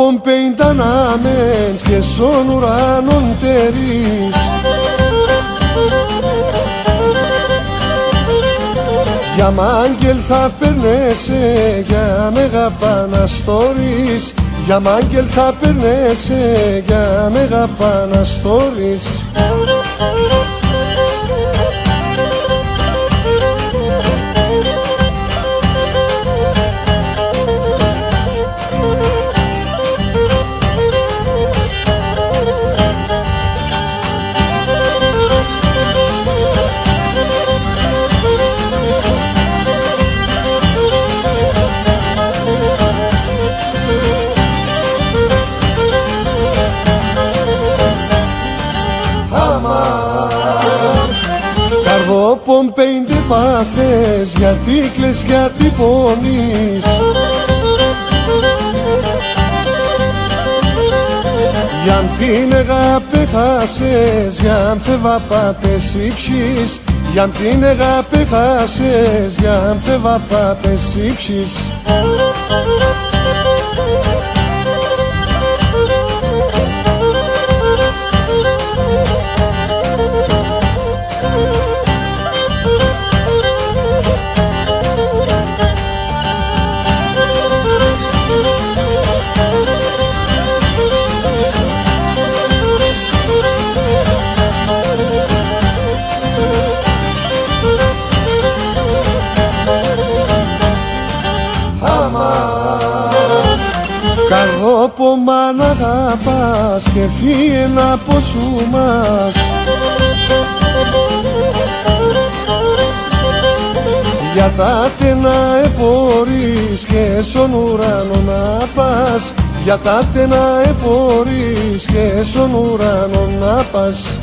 Πομπέιν ανάμενς και σον ουρανόν τερείς. Για μάγγελ θα περνέσαι, για Μέγα Παναστόρης. Για μάγγελ θα περνέσαι, για Μέγα Παναστόρης. Πομπέιν τι πάθες, γιατί κλαις, γιατί πονείς. Για την αγάπη χάσες, για φεύγα πάπες ύψεις. Για την αγάπη χάσες, για φεύγα πάπες ύψεις. Καρδόπο μ' αγαπάς και φύγεν από σου μας. Για τα τένα επορείς και στον ουρανό να πας. Για τα τένα επορείς και στον ουρανό να πας.